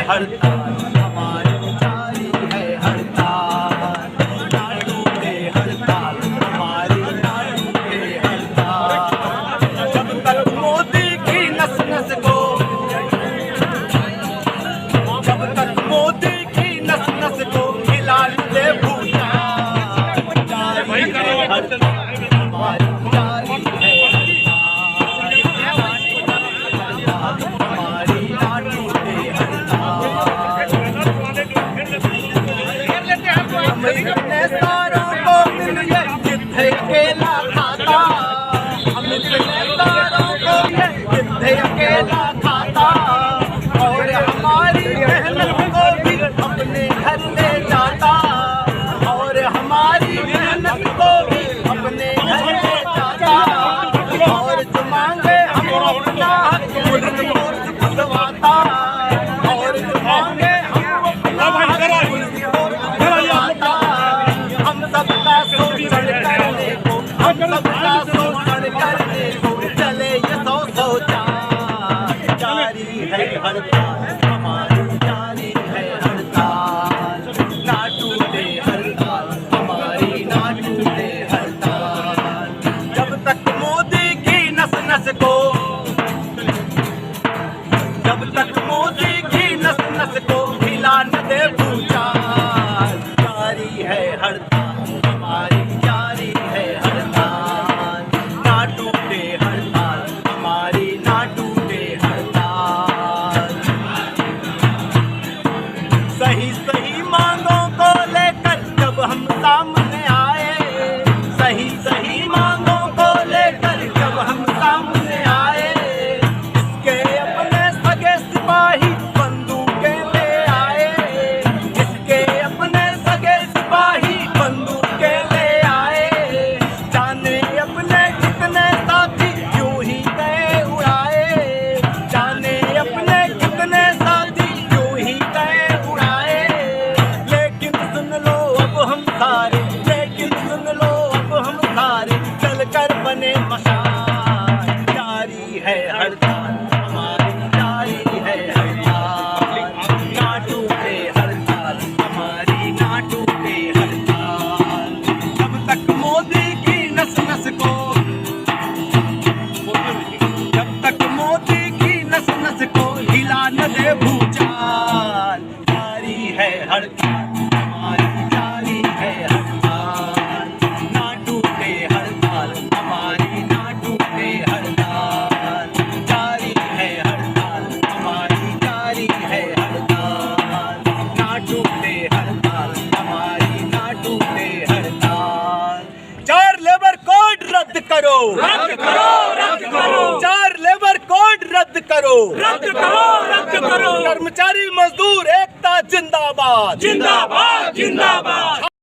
हड़ताल हमारी जारी है हड़ताल, ना टूटे हड़ताल हमारी, ना टूटे हड़ताल। जब तक मोदी की नस नस को, जब तक मोदी की नस नस को हिला दे भूटान, जारी है हड़ताल हमारी, जारी है सारों को मिलिए जिथे अकेला खाता, हम सारों को जिथे अकेला खाता, और हमारी मेहनत को भी अपने घर ले जाता, और हमारी मेहनत को भी अपने घर ले जाता, और जो मांगे हम अपना मुल्क को खुलवाता, और जो मांगे हम अपना मुल्क को खुलवाता। हम सबका शोषण करने को, हम सबका शोषण करने को चले ये सौ चार, जारी है हड़ताल हमारी, जारी है हड़ताल, ना टूटे हड़ताल हमारी, ना टूटे हड़ताल। जब तक मोदी की नस नस को, जब तक मोदी की नस नस को हिला न दे भूचाल, जारी है हड़ताल हमारी, जारी है हड़ताल, ना टूटे हड़ताल हमारी, ना टूटे हड़ताल। सही सही मांगों को लेकर जब हम सामने आए, सही सही मांगों को लेकर जब हम सामने आए, इसके अपने सगे सिपाही बंदूकें ले आए, इसके अपने सगे सिपाही बंदूकें ले आए, जाने अपने कितने साथी यूं ही गए उड़ाए, जाने अपने कितने साथी यूं ही गए उड़ाए। लेकिन सुन लो अब हम सारे, लेकिन सुन लो अब हम सारे चल कर बने मशाल, जारी है हड़ताल हमारी, जारी है हड़ताल, ना टूटे हड़ताल हमारी, ना टूटे हड़ताल। जब तक मोदी की नस नस को, जब तक मोदी की नस नस को हिला न दे भूचाल, जारी है हड़ताल हमारी, जारी है हड़ताल, ना टूटे हड़ताल हमारी, ना टूटे हड़ताल, जारी है हड़ताल हमारी, जारी है हड़ताल, ना टूटे हड़ताल हमारी, ना टूटे हड़ताल। चार लेबर कोड रद्द करो, रद्द करो, रद्द करो, चार लेबर कोड रद्द करो, रद्द करो, रद्द करो। कर्मचारी मजदूर एकता जिंदाबाद, जिंदाबाद, जिंदाबाद।